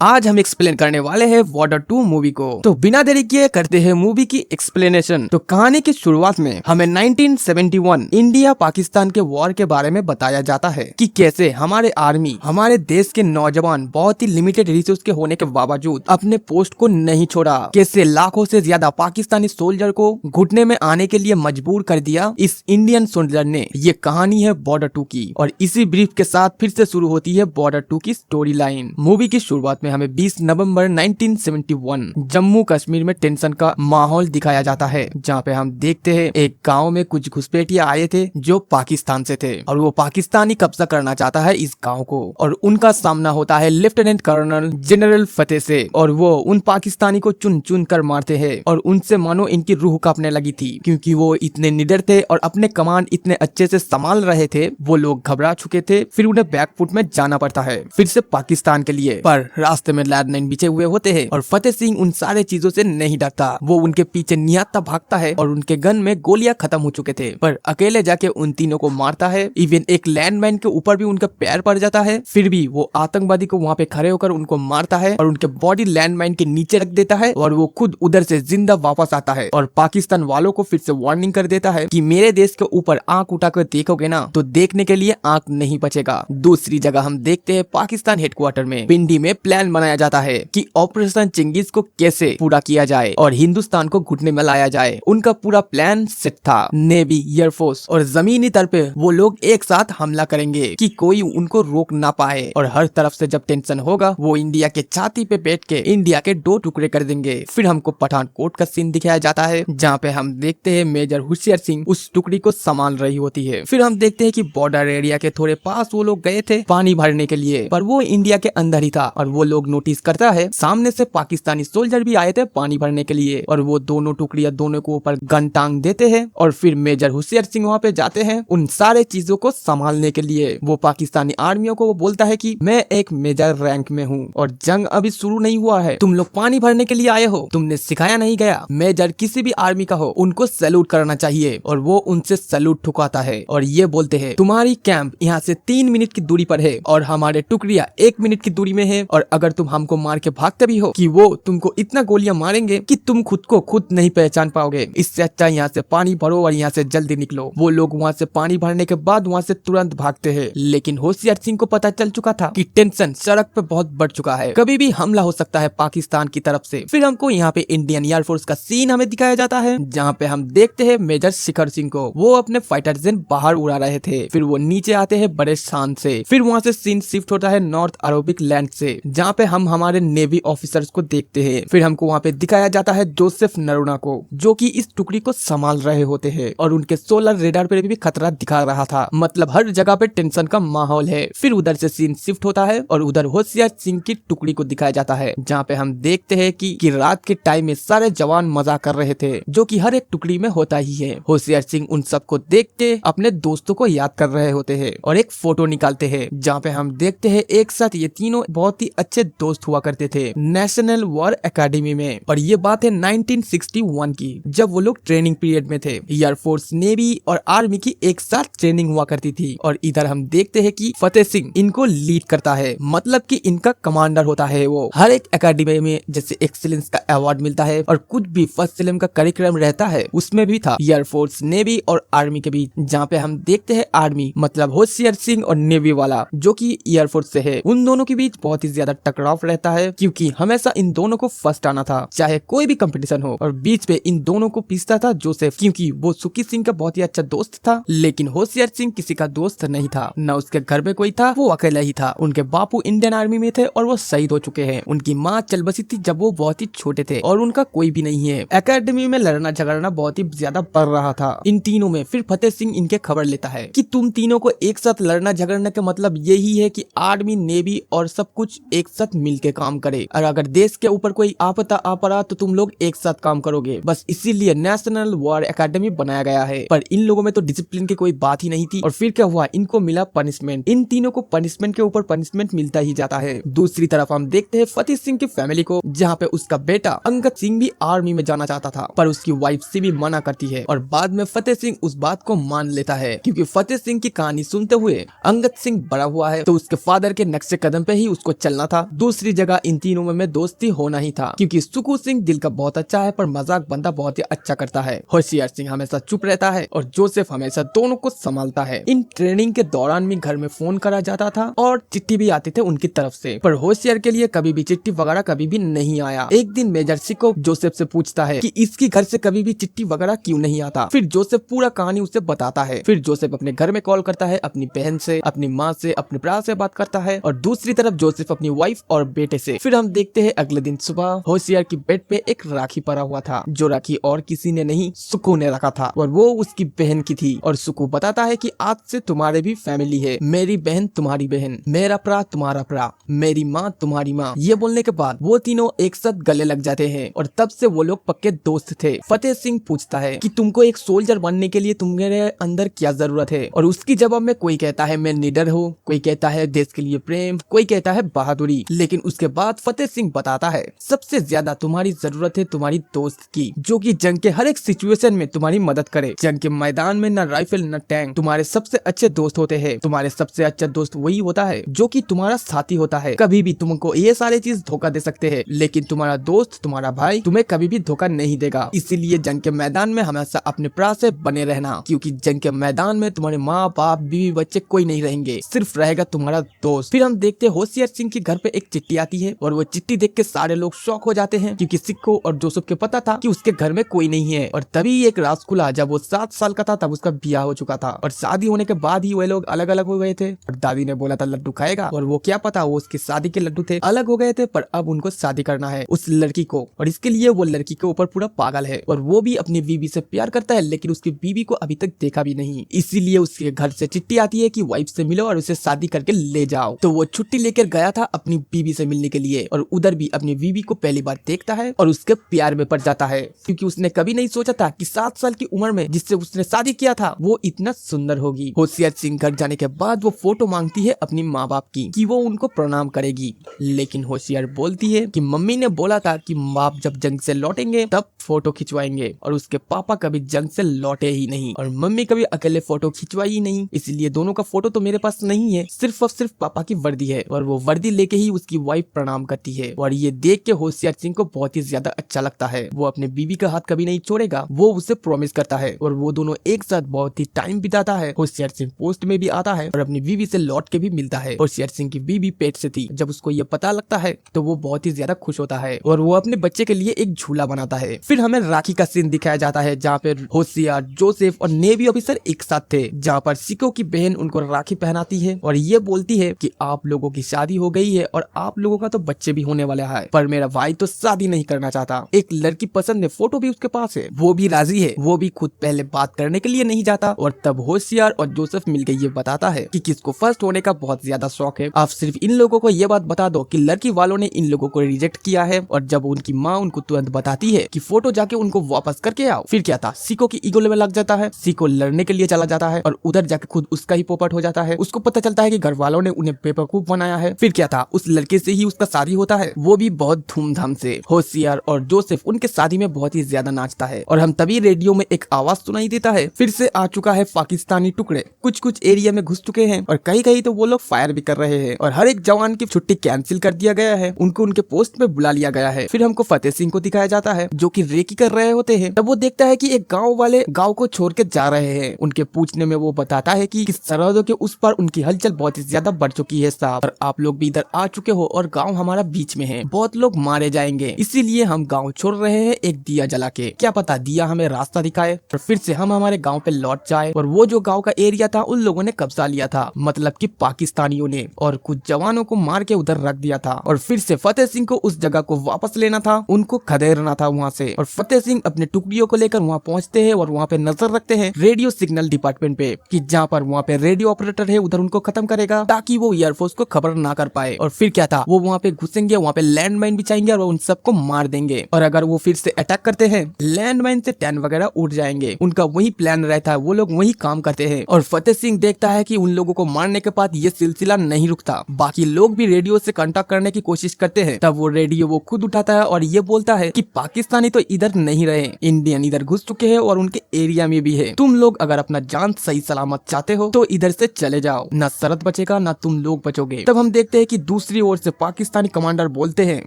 आज हम एक्सप्लेन करने वाले हैं बॉर्डर 2 मूवी को। तो बिना देरी किए करते हैं मूवी की एक्सप्लेनेशन। तो कहानी की शुरुआत में हमें 1971 इंडिया पाकिस्तान के वॉर के बारे में बताया जाता है कि कैसे हमारे आर्मी, हमारे देश के नौजवान बहुत ही लिमिटेड रिसोर्स के होने के बावजूद अपने पोस्ट को नहीं छोड़ा। कैसे लाखों से ज्यादा पाकिस्तानी सोल्जर को घुटने में आने के लिए मजबूर कर दिया इस इंडियन सोल्जर ने। ये कहानी है बॉर्डर 2 की और इसी ब्रीफ के साथ फिर से शुरू होती है बॉर्डर 2 की स्टोरी लाइन। मूवी की शुरुआत में हमें 20 नवंबर 1971 जम्मू कश्मीर में टेंशन का माहौल दिखाया जाता है, जहाँ पे हम देखते हैं एक गांव में कुछ घुसपैठिए आए थे जो पाकिस्तान से थे और वो पाकिस्तानी कब्जा करना चाहता है इस गांव को और उनका सामना होता है लेफ्टिनेंट कर्नल जनरल फतेह से और वो उन पाकिस्तानी को चुन चुन कर मारते हैं और उनसे मानो इनकी रूह कांपने लगी थी, क्योंकि वो इतने निडर थे और अपने कमांड इतने अच्छे से संभाल रहे थे। वो लोग घबरा चुके थे, फिर उन्हें बैकफुट में जाना पड़ता है फिर से पाकिस्तान के लिए। पर रास्ते में लैंडमाइन बिछे हुए होते हैं और फतेह सिंह उन सारे चीजों से नहीं डरता। वो उनके पीछे निहत्था भागता है और उनके गन में गोलियां खत्म हो चुके थे, पर अकेले जाके उन तीनों को मारता है। इवन एक लैंडमाइन के ऊपर भी उनका पैर पड़ जाता है, फिर भी वो आतंकवादी को वहाँ पे खड़े होकर उनको मारता है और उनके बॉडी लैंडमाइन के नीचे रख देता है और वो खुद उधर से जिंदा वापस आता है और पाकिस्तान वालों को फिर से वार्निंग कर देता है कि मेरे देश के ऊपर आंख उठाकर देखोगे ना तो देखने के लिए आंख नहीं बचेगा। दूसरी जगह हम देखते हैं पाकिस्तान हेडक्वार्टर में पिंडी में प्लान बनाया जाता है कि ऑपरेशन चिंगिस को कैसे पूरा किया जाए और हिंदुस्तान को घुटने में लाया जाए। उनका पूरा प्लान सेट था। नेवी, एयरफोर्स और जमीनी तल पे वो लोग एक साथ हमला करेंगे कि कोई उनको रोक ना पाए और हर तरफ से जब टेंशन होगा वो इंडिया के छाती पे बैठ के इंडिया के 2 टुकड़े कर देंगे। फिर हमको पठानकोट का सीन दिखाया जाता है, जहाँ पे हम देखते हैं मेजर होशियार सिंह उस टुकड़ी को संभाल रही होती है। फिर हम देखते हैं कि बॉर्डर एरिया के थोड़े पास वो लोग गए थे पानी भरने के लिए, पर वो इंडिया के अंदर ही था और वो लोग नोटिस करता है सामने से पाकिस्तानी सोल्जर भी आए थे पानी भरने के लिए और वो दोनों टुकड़ियां दोनों को ऊपर गन टांग देते हैं और फिर मेजर होशियार सिंह वहाँ पे जाते हैं उन सारे चीजों को संभालने के लिए। वो पाकिस्तानी आर्मियों को वो बोलता है कि मैं एक मेजर रैंक में हूँ और जंग अभी शुरू नहीं हुआ है, तुम लोग पानी भरने के लिए आए हो, तुमने सिखाया नहीं गया। मेजर किसी भी आर्मी का हो उनको सैल्यूट करना चाहिए और वो उनसे सैल्यूट ठुकाता है और ये बोलते हैं तुम्हारी कैंप यहाँ से 3 मिनट की दूरी पर है और हमारे टुकड़ियां 1 मिनट की दूरी में है और अगर तुम हमको मार के भागते भी हो कि वो तुमको इतना गोलियां मारेंगे कि तुम खुद को खुद नहीं पहचान पाओगे। इससे अच्छा यहाँ से पानी भरो और यहाँ से जल्दी निकलो। वो लोग वहाँ से पानी भरने के बाद वहाँ से तुरंत भागते हैं, लेकिन होशियार सिंह को पता चल चुका था कि टेंशन सड़क पे बहुत बढ़ चुका है, कभी भी हमला हो सकता है पाकिस्तान की तरफ से। फिर हमको यहाँ पे इंडियन एयरफोर्स का सीन हमें दिखाया जाता है, जहाँ पे हम देखते हैं मेजर शिखर सिंह को वो अपने फाइटर जेट बाहर उड़ा रहे थे। फिर वो नीचे आते हैं बड़े शान से। फिर वहाँ से सीन शिफ्ट होता है नॉर्थ अरबिक लैंड से, जहाँ पे हम हमारे नेवी ऑफिसर्स को देखते हैं। फिर हमको वहाँ पे दिखाया जाता है जोसेफ नरूणा को, जो कि इस टुकड़ी को संभाल रहे होते हैं और उनके सोलर रेडार पे भी खतरा दिखा रहा था। मतलब हर जगह पे टेंशन का माहौल है। फिर उधर से सीन शिफ्ट होता है और उधर होशियार सिंह की टुकड़ी को दिखाया जाता है, जहाँ पे हम देखते हैं कि रात के टाइम में सारे जवान मजा कर रहे थे, जो कि हर एक टुकड़ी में होता ही है। होशियार सिंह उन सबको देख के अपने दोस्तों को याद कर रहे होते हैं और एक फोटो निकालते हैं, जहाँ पे हम देखते हैं एक साथ ये तीनों बहुत ही अच्छे दोस्त हुआ करते थे नेशनल वॉर एकेडमी में। और ये बात है 1961 की, जब वो लोग ट्रेनिंग पीरियड में थे। एयरफोर्स, नेवी और आर्मी की एक साथ ट्रेनिंग हुआ करती थी और इधर हम देखते हैं कि फतेह सिंह इनको लीड करता है, मतलब कि इनका कमांडर होता है। वो हर एक एकेडमी में जैसे एक्सीलेंस का अवार्ड मिलता है और कुछ भी फर्स्ट फिल्म का करिकुलम रहता है उसमें भी था एयरफोर्स, नेवी और आर्मी के बीच, जहाँ पे हम देखते हैं आर्मी मतलब होशियार सिंह और नेवी वाला जो कि एयरफोर्स से है, उन दोनों के बीच बहुत ही ज्यादा टकराव रहता है, क्योंकि हमेशा इन दोनों को फर्स्ट आना था चाहे कोई भी कंपटीशन हो। और बीच पे इन दोनों को पीसता था जोसेफ, क्योंकि वो सुखी सिंह का बहुत ही अच्छा दोस्त था, लेकिन होशियार सिंह किसी का दोस्त नहीं था, न उसके घर में कोई था, वो अकेला ही था। उनके बापू इंडियन आर्मी में थे और वो शहीद हो चुके हैं। उनकी माँ चल बसी थी जब वो बहुत ही छोटे थे और उनका कोई भी नहीं है। एकेडमी में लड़ना झगड़ना बहुत ही ज्यादा बढ़ रहा था इन तीनों में। फिर फतेह सिंह इनके खबर लेता है कि तुम तीनों को एक साथ लड़ना झगड़ने का मतलब यही है कि आर्मी, नेवी और सब कुछ एक साथ मिलके काम करे और अगर देश के ऊपर कोई आपदा आ पड़ा तो तुम लोग एक साथ काम करोगे। बस इसीलिए नेशनल वॉर एकेडमी बनाया गया है। पर इन लोगों में तो डिसिप्लिन की कोई बात ही नहीं थी और फिर क्या हुआ, इनको मिला पनिशमेंट। इन तीनों को पनिशमेंट के ऊपर पनिशमेंट मिलता ही जाता है। दूसरी तरफ हम देखते हैं फतेह सिंह की फैमिली को, जहाँ पे उसका बेटा अंगद सिंह भी आर्मी में जाना चाहता था, पर उसकी वाइफ से भी मना करती है और बाद में फतेह सिंह उस बात को मान लेता है, क्योंकि फतेह सिंह की कहानी सुनते हुए अंगद सिंह बड़ा हुआ है तो उसके फादर के नक्शे कदम पे ही उसको चलना था। दूसरी जगह इन तीनों में दोस्ती होना ही था, क्योंकि सुखू सिंह दिल का बहुत अच्छा है पर मजाक बंदा बहुत ही अच्छा करता है। होशियार सिंह हमेशा चुप रहता है और जोसेफ हमेशा दोनों को संभालता है। इन ट्रेनिंग के दौरान भी घर में फोन करा जाता था और चिट्ठी भी आती थे उनकी तरफ से, पर होशियार के लिए कभी भी चिट्ठी वगैरह कभी भी नहीं आया। एक दिन मेजर सिको जोसेफ से पूछता है कि इसकी घर से कभी भी चिट्ठी वगैरह क्यों नहीं आता। फिर जोसेफ पूरा कहानी उसे बताता है। फिर जोसेफ अपने घर में कॉल करता है, अपनी बहन से, अपनी माँ से, अपने भरा से बात करता है और दूसरी तरफ जोसेफ अपनी वाइफ और बेटे से। फिर हम देखते हैं अगले दिन सुबह होशियार की बेड पे एक राखी पड़ा हुआ था, जो राखी और किसी ने नहीं सुकू ने रखा था और वो उसकी बहन की थी। और सुकू बताता है कि आज से तुम्हारे भी फैमिली है, मेरी बहन तुम्हारी बहन, मेरा भरा तुम्हारा भरा, मेरी माँ तुम्हारी माँ। ये बोलने के बाद वो तीनों एक साथ गले लग जाते हैं और तब से वो लोग पक्के दोस्त थे। फतेह सिंह पूछता है कि तुमको एक सोल्जर बनने के लिए तुम्हारे अंदर क्या जरूरत है, और उसकी जवाब में कोई कहता है मैं निडर हूँ, कोई कहता है देश के लिए प्रेम, कोई कहता है बहादुरी। लेकिन उसके बाद फतेह सिंह बताता है सबसे ज्यादा तुम्हारी जरूरत है तुम्हारी दोस्त की, जो कि जंग के हर एक सिचुएशन में तुम्हारी मदद करे। जंग के मैदान में न राइफल न टैंक तुम्हारे सबसे अच्छे दोस्त होते हैं। तुम्हारे सबसे अच्छा दोस्त वही होता है जो कि तुम्हारा साथी होता है। कभी भी तुमको ये सारे चीज धोखा दे सकते हैं, लेकिन तुम्हारा दोस्त तुम्हारा भाई तुम्हें कभी भी धोखा नहीं देगा। इसीलिए जंग के मैदान में हमेशा अपने प्राण से बने रहना, क्योंकि जंग के मैदान में तुम्हारे माँ बाप बीवी बच्चे कोई नहीं रहेंगे, सिर्फ रहेगा तुम्हारा दोस्त। फिर हम देखते होशियार सिंह के घर पे एक चिट्ठी आती है और वो चिट्ठी देख के सारे लोग शॉक हो जाते हैं, क्योंकि सिक्को और जोसेफ के पता था कि उसके घर में कोई नहीं है। और तभी एक राज खुला, जब वो 7 साल का था तब उसका ब्याह हो चुका था और शादी होने के बाद ही वे लोग अलग अलग हो गए थे। और दादी ने बोला था लड्डू खाएगा, और वो क्या पता वो उसकी शादी के लड्डू थे, अलग हो गए थे, पर अब उनको शादी करना है उस लड़की को, और इसके लिए वो लड़की के ऊपर पूरा पागल है। और वो भी अपनी बीवी से प्यार करता है, लेकिन उसकी बीवी को अभी तक देखा भी नहीं। इसीलिए उसके घर से चिट्ठी आती है कि वाइफ से मिलो और उसे शादी करके ले जाओ। तो वो छुट्टी लेकर गया था अपनी बीवी से मिलने के लिए, और उधर भी अपनी बीवी को पहली बार देखता है और उसके प्यार में पड़ जाता है, क्योंकि उसने कभी नहीं सोचा था कि 7 साल की उम्र में जिससे उसने शादी किया था वो इतना सुंदर होगी। होशियार सिंह घर जाने के बाद वो फोटो मांगती है अपनी माँ बाप की कि वो उनको प्रणाम करेगी, लेकिन होशियार बोलती है कि मम्मी ने बोला था कि बाप जब जंग से लौटेंगे तब फोटो खिंचवाएंगे, और उसके पापा कभी जंग से लौटे ही नहीं और मम्मी कभी अकेले फोटो खिंचवाई ही नहीं, इसलिए दोनों का फोटो तो मेरे पास नहीं है, सिर्फ और सिर्फ पापा की वर्दी है। और वो वर्दी लेके ही उसकी वाइफ प्रणाम करती है, और ये देख के होशियार सिंह को बहुत ही ज्यादा अच्छा लगता है। वो अपने बीवी का हाथ कभी नहीं छोड़ेगा, वो उसे प्रॉमिस करता है, और वो दोनों एक साथ बहुत ही टाइम बिताता है। होशियार सिंह पोस्ट में भी आता है और अपनी बीवी से लौट के भी मिलता है। होशियार सिंह की बीवी पेट से थी, जब उसको ये पता लगता है तो वो बहुत ही ज्यादा खुश होता है और वो अपने बच्चे के लिए एक झूला बनाता है। फिर हमें राखी का सीन दिखाया जाता है, जहाँ पे होशियार, जोसेफ और नेवी ऑफिसर एक साथ थे, जहाँ पर सिको की बहन उनको राखी पहनाती है और ये बोलती है कि आप लोगों की शादी हो गई है और आप लोगों का तो बच्चे भी होने वाला है, पर मेरा भाई तो शादी नहीं करना चाहता। एक लड़की पसंद है, फोटो भी उसके पास है, वो भी राजी है, वो भी खुद पहले बात करने के लिए नहीं जाता। और तब होशियार और जोसेफ मिलकर ये बताता है कि किसको फर्स्ट होने का बहुत ज्यादा शौक है, आप सिर्फ इन लोगों को ये बात बता दो कि लड़की वालों ने इन लोगों को रिजेक्ट किया है। और जब उनकी माँ उनको तुरंत बताती है कि फोटो जाके उनको वापस करके आओ, फिर क्या था, सिको की ईगो में लग जाता है, सिको लड़ने के लिए चला जाता है और उधर जाके खुद उसका ही पोपट हो जाता है। उसको पता चलता है कि घर वालों ने उन्हें बेवकूफ बनाया है। फिर क्या था, उस लड़के से ही उसका शादी होता है, वो भी बहुत धूमधाम से। होशियार और जोसेफ उनके शादी में बहुत ही ज्यादा नाचता है और हम तभी रेडियो में एक आवाज सुनाई देता है, फिर से आ चुका है पाकिस्तानी टुकड़े, कुछ कुछ एरिया में घुस चुके हैं और कहीं कहीं तो वो लोग फायर भी कर रहे हैं और हर एक जवान की छुट्टी कैंसिल कर दिया गया है, उनको उनके पोस्ट पे बुला लिया गया है। फिर हमको फतेह सिंह को दिखाया जाता है जो कि रेकी कर रहे होते हैं। तब वो देखता है कि एक गांव वाले गांव को छोड़ के जा रहे हैं। उनके पूछने में वो बताता है कि सरहदों के उस पार उनकी हलचल बहुत ही ज्यादा बढ़ चुकी है साहब, और आप लोग भी इधर आ चुके हो और गाँव हमारा बीच में है, बहुत लोग मारे जाएंगे, इसीलिए हम गाँव छोड़ रहे हैं एक दिया जला के, क्या पता दिया हमें रास्ता दिखाए और फिर से हम हमारे गाँव पे लौट जाए। और वो जो गाँव का एरिया था उन लोगों ने कब्जा लिया था, मतलब कि पाकिस्तानियों ने, और कुछ जवानों को मार के उधर रख दिया था और फिर से फतेह सिंह को उस जगह को वापस लेना था, उनको खदेड़ना था वहाँ से। और फतेह सिंह अपने टुकड़ियों को लेकर वहाँ पहुँचते हैं और वहाँ पे नजर रखते हैं रेडियो सिग्नल डिपार्टमेंट पे कि जहाँ पर वहाँ पे रेडियो ऑपरेटर है उधर उनको खत्म करेगा ताकि वो एयरफोर्स को खबर ना कर पाए। और फिर क्या था, वो वहाँ पे घुसेंगे, वहाँ पे लैंडमाइन बिछाएंगे और उन सबको मार देंगे, और अगर वो फिर से अटैक करते हैं लैंडमाइन से टैंक वगैरह उड़ जाएंगे। उनका वही प्लान रहता है, वो लोग वही काम करते हैं। और फतेह सिंह देखता है कि उन लोगों को मारने के बाद ये सिलसिला नहीं रुकता, बाकी लोग भी रेडियो से कांटेक्ट करने की कोशिश करते हैं। तब वो रेडियो वो खुद उठाता है और ये बोलता है कि पाकिस्तानी तो इधर नहीं रहे, इंडियन इधर घुस चुके हैं और उनके एरिया में भी है, तुम लोग अगर अपना जान सही सलामत चाहते हो तो इधर से चले जाओ, ना सरहद बचेगा ना तुम लोग बचोगे। तब हम देखते हैं कि दूसरी दूसरी ओर से पाकिस्तानी कमांडर बोलते हैं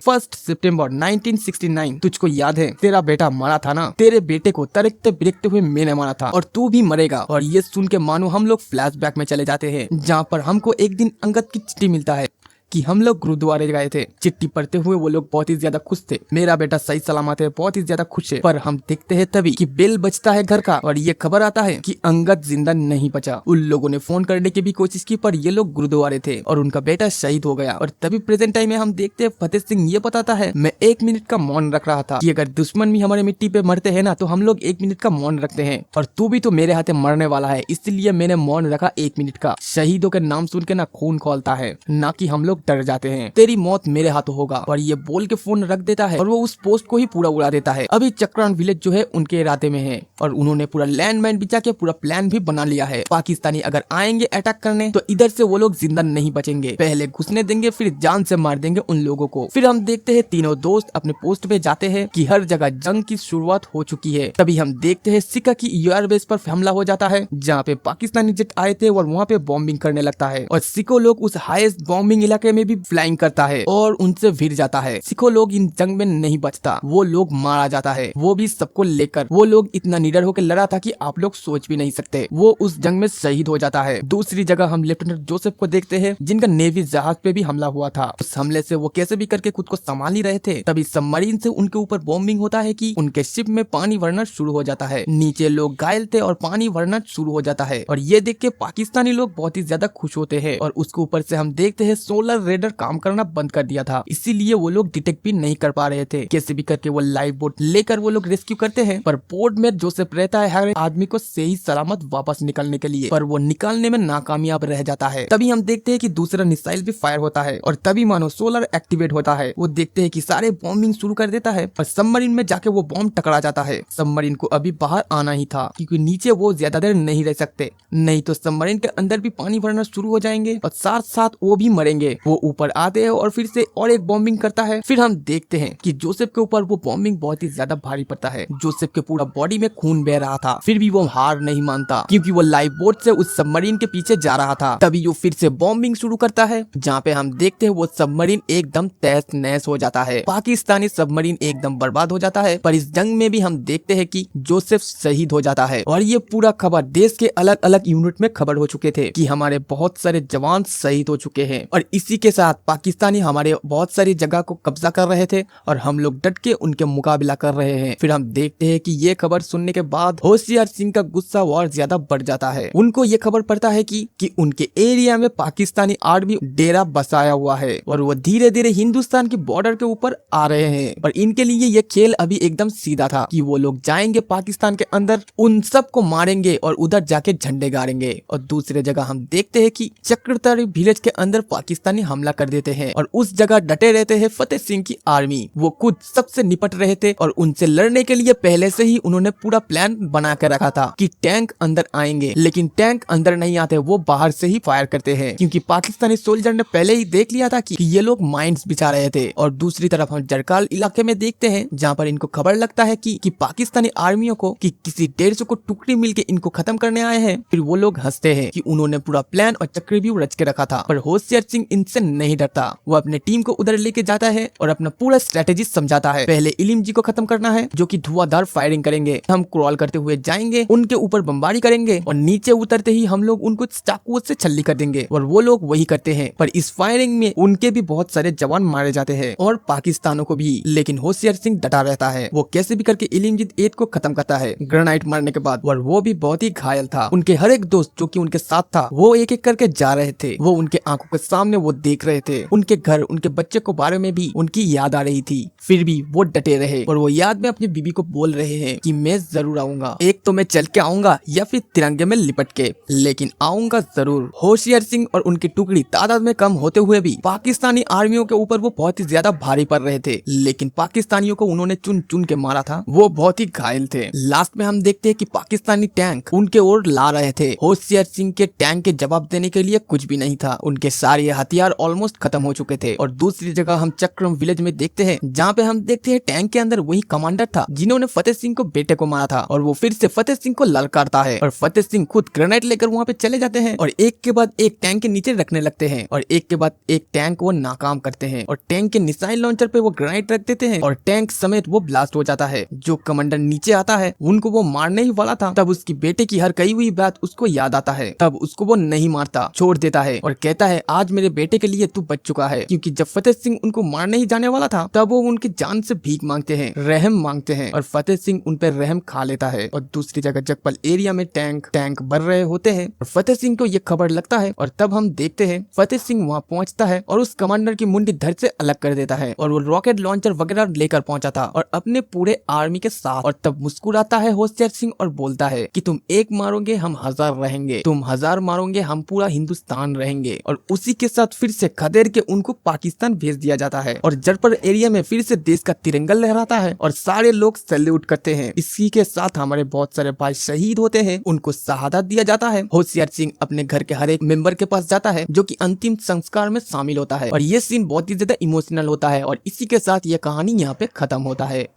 1 सितंबर 1969 तुझको याद है तेरा बेटा मरा था ना, तेरे बेटे को तरकते बिरकते हुए मैंने मारा था और तू भी मरेगा। और ये सुन के मानो हम लोग फ्लैशबैक में चले जाते हैं, जहाँ पर हमको एक दिन अंगद की चिट्ठी मिलता है कि हम लोग गुरुद्वारे गए थे। चिट्ठी पढ़ते हुए वो लोग बहुत ही ज्यादा खुश थे, मेरा बेटा सही सलामत है, बहुत ही ज्यादा खुश है। पर हम देखते हैं तभी कि बेल बजता है घर का और ये खबर आता है कि अंगद जिंदा नहीं बचा। उन लोगों ने फोन करने की भी कोशिश की पर ये लोग गुरुद्वारे थे और उनका बेटा शहीद हो गया। और तभी प्रेजेंट टाइम में हम देखते हैं फतेह सिंह ये बताता है मैं 1 मिनट का मौन रख रहा था कि अगर दुश्मन भी हमारे मिट्टी पे मरते हैं ना तो हम लोग 1 मिनट का मौन रखते हैं, और तू भी तो मेरे हाथे मरने वाला है, इसलिए मैंने मौन रखा 1 मिनट का। शहीदों के नाम सुन के ना खून खौलता है, ना कि हम लोग डर जाते हैं, तेरी मौत मेरे हाथों होगा। और ये बोल के फोन रख देता है और वो उस पोस्ट को ही पूरा उड़ा देता है। अभी चक्रान विलेज जो है उनके इरादे में है और उन्होंने पूरा लैंडमाइन बिछा के पूरा प्लान भी बना लिया है। पाकिस्तानी अगर आएंगे अटैक करने तो इधर से वो लोग जिंदा नहीं बचेंगे, पहले घुसने देंगे फिर जान से मार देंगे उन लोगों को। फिर हम देखते हैं तीनों दोस्त अपने पोस्ट पे जाते हैं कि हर जगह जंग की शुरुआत हो चुकी है। तभी हम देखते हैं सिक्का की एयरबेस पर हमला हो जाता है, जहाँ पे पाकिस्तानी जेट आए थे और वहाँ पे बॉम्बिंग करने लगता है और सिखो लोग उस हाईएस्ट बॉम्बिंग इलाके में भी फ्लाइंग करता है और उनसे भिड़ जाता है। सिखो लोग इन जंग में नहीं बचता, वो लोग मारा जाता है, वो भी सबको लेकर। वो लोग इतना निडर होकर लड़ा था कि आप लोग सोच भी नहीं सकते। वो उस जंग में शहीद हो जाता है। दूसरी जगह हम लेफ्टिनेंट जोसेफ को देखते हैं जिनका नेवी जहाज पे भी हमला हुआ था। उस हमले से वो कैसे भी करके खुद को संभाल ही रहे थे, तभी सबमरीन से उनके ऊपर बॉम्बिंग होता है कि उनके शिप में पानी भरना शुरू हो जाता है। नीचे लोग घायल थे और पानी भरना शुरू हो जाता है और ये देख के पाकिस्तानी लोग बहुत ही ज्यादा खुश होते हैं। और उसके ऊपर से हम देखते हैं सोलर रेडर काम करना बंद कर दिया था, इसीलिए वो लोग डिटेक्ट भी नहीं कर पा रहे थे। कैसे भी करके वो लाइफ बोट लेकर वो लोग रेस्क्यू करते हैं, पर पोर्ट में जोसेफ रहता है हर आदमी को सही सलामत वापस निकलने के लिए, पर वो निकालने में नाकामयाब रह जाता है। तभी हम देखते हैं कि दूसरा मिसाइल भी फायर होता है और तभी मानो सोलर एक्टिवेट होता है। वो देखते हैं कि सारे बॉम्बिंग शुरू कर देता है और सबमरीन में जाके वो बॉम्ब टकरा जाता है। सबमरीन को अभी बाहर आना ही था क्योंकि नीचे वो ज्यादा देर नहीं रह सकते, नहीं तो सबमरीन के अंदर भी पानी भरना शुरू हो जाएंगे और साथ साथ वो भी मरेंगे। वो ऊपर आते हैं और फिर से और एक बॉम्बिंग करता है। फिर हम देखते हैं कि जोसेफ के ऊपर वो बॉम्बिंग बहुत ही ज्यादा भारी पड़ता है। जोसेफ के पूरा बॉडी में खून बह रहा था, फिर भी वो हार नहीं मानता क्योंकि वो लाइफ बोट से उस सबमरीन के पीछे जा रहा था। तभी वो फिर से बॉम्बिंग शुरू करता है, जहाँ पे हम देखते हैं वो सबमरीन एकदम तहस नहस हो जाता है। पाकिस्तानी सबमरीन एकदम बर्बाद हो जाता है। पर इस जंग में भी हम देखते हैं कि जोसेफ शहीद हो जाता है और ये पूरा खबर देश के अलग अलग यूनिट में खबर हो चुके थे कि हमारे बहुत सारे जवान शहीद हो चुके हैं। और इसी के साथ पाकिस्तानी हमारे बहुत सारी जगह को कब्जा कर रहे थे और हम लोग डट के उनके मुकाबला कर रहे हैं। फिर हम देखते हैं कि ये खबर सुनने के बाद होशियार सिंह का गुस्सा और ज्यादा बढ़ जाता है। उनको ये खबर पड़ता है कि उनके एरिया में पाकिस्तानी आर्मी डेरा बसाया हुआ है और वो धीरे धीरे हिंदुस्तान की बॉर्डर के ऊपर आ रहे हैं। पर इनके लिए ये खेल अभी एकदम सीधा था कि वो लोग जाएंगे पाकिस्तान के अंदर, उन सबको मारेंगे और उधर जाके झंडे गाड़ेंगे। और दूसरे जगह हम देखते हैं कि चक्रतारी विलेज के अंदर पाकिस्तानी हमला कर देते हैं और उस जगह डटे रहते हैं फतेह सिंह की आर्मी। वो खुद सबसे निपट रहे थे और उनसे लड़ने के लिए पहले से ही उन्होंने पूरा प्लान बना कर रखा था कि टैंक अंदर आएंगे, लेकिन टैंक अंदर नहीं आते, वो बाहर से ही फायर करते हैं क्योंकि पाकिस्तानी सोल्जर ने पहले ही देख लिया था कि ये लोग माइंस बिछा रहे थे। और दूसरी तरफ हम जरकाल इलाके में देखते हैं जहाँ पर इनको खबर लगता है कि पाकिस्तानी आर्मियों को कि किसी 150 को टुकड़ी मिलके इनको खत्म करने आए हैं। फिर वो लोग हंसते हैं कि उन्होंने पूरा प्लान और चक्रव्यूह रच के रखा था। पर होशियार सिंह इनसे नहीं डरता, वो अपने टीम को उधर लेके जाता है और अपना पूरा स्ट्रेटेजी समझाता है। पहले इलिम जी को खत्म करना है जो कि धुआंधार फायरिंग करेंगे, हम क्रॉल करते हुए जाएंगे, उनके ऊपर बमबारी करेंगे और नीचे उतरते ही हम लोग उनको चाकुओं से छल्ली कर देंगे। और वो लोग वही करते हैं। पर इस फायरिंग में उनके भी बहुत सारे जवान मारे जाते हैं और पाकिस्तानों को भी, लेकिन होशियार सिंह डटा रहता है। वो कैसे भी करके इलिमजीत 8 को खत्म करता है ग्रेनाइट मारने के बाद। और वो भी बहुत ही घायल था। उनके हर एक दोस्त जो कि उनके साथ था वो एक एक करके जा रहे थे, वो उनके आंखों के सामने वो देख रहे थे। उनके घर, उनके बच्चे को बारे में भी उनकी याद आ रही थी, फिर भी वो डटे रहे और वो याद में अपनी बीबी को बोल रहे हैं कि मैं जरूर आऊंगा, एक तो मैं चल के आऊंगा या फिर तिरंगे में लिपट के, लेकिन आऊंगा जरूर। होशियार सिंह और उनकी टुकड़ी तादाद में कम होते हुए भी पाकिस्तानी आर्मियों के ऊपर वो बहुत ही ज्यादा भारी पड़ रहे थे, लेकिन पाकिस्तानियों को उन्होंने चुन चुन के मारा था, वो बहुत ही घायल थे। लास्ट में हम देखते हैं कि पाकिस्तानी टैंक उनके ओर ला रहे थे। होशियार सिंह के टैंक के जवाब देने के लिए कुछ भी नहीं था, उनके सारे हथियार हथियार ऑलमोस्ट खत्म हो चुके थे। और दूसरी जगह हम चक्रम विलेज में देखते हैं, जहाँ पे हम देखते हैं टैंक के अंदर वही कमांडर था जिन्होंने फतेह सिंह को बेटे को मारा था, और वो फिर से फतेह सिंह को ललकारता है और फतेह सिंह खुद ग्रेनेड लेकर वहाँ पे चले जाते हैं और एक के बाद एक टैंक के नीचे रखने लगते हैं और एक के बाद एक टैंक वो नाकाम करते हैं और टैंक के मिसाइल लॉन्चर पे वो ग्रेनेड रख देते हैं और टैंक समेत वो ब्लास्ट हो जाता है। जो कमांडर नीचे आता है उनको वो मारने ही वाला था, तब उसकी बेटे की हर कही हुई बात उसको याद आता है। तब उसको वो नहीं मारता, छोड़ देता है और कहता है आज मेरे बेटे के लिए तू बच चुका है, क्योंकि जब फतेह सिंह उनको मारने ही जाने वाला था तब वो उनकी जान से भीख मांगते हैं, रहम मांगते हैं और फतेह सिंह उन पर रहम खा लेता है। और दूसरी जगह जगपल एरिया में टैंक बढ़ रहे होते हैं और फतेह सिंह को ये खबर लगता है और तब हम देखते हैं फतेह सिंह वहाँ पहुँचता है और उस कमांडर की मुंडी धड़ से अलग कर देता है और वो रॉकेट लॉन्चर वगैरह लेकर पहुंचा था और अपने पूरे आर्मी के साथ। और तब मुस्कुराता है होशियार सिंह और बोलता है कि तुम एक मारोगे हम 1000 रहेंगे, तुम 1000 मारोगे हम पूरा हिंदुस्तान रहेंगे। और उसी के साथ फिर से खदेड़ के उनको पाकिस्तान भेज दिया जाता है और जरपर एरिया में फिर से देश का तिरंगा लहराता है और सारे लोग सैल्यूट करते हैं। इसी के साथ हमारे बहुत सारे भाई शहीद होते हैं, उनको शहादत दिया जाता है। होशियार सिंह अपने घर के हर एक मेंबर के पास जाता है जो कि अंतिम संस्कार में शामिल होता है और ये सीन बहुत ही ज्यादा इमोशनल होता है और इसी के साथ ये कहानी यहाँ पे खत्म होता है।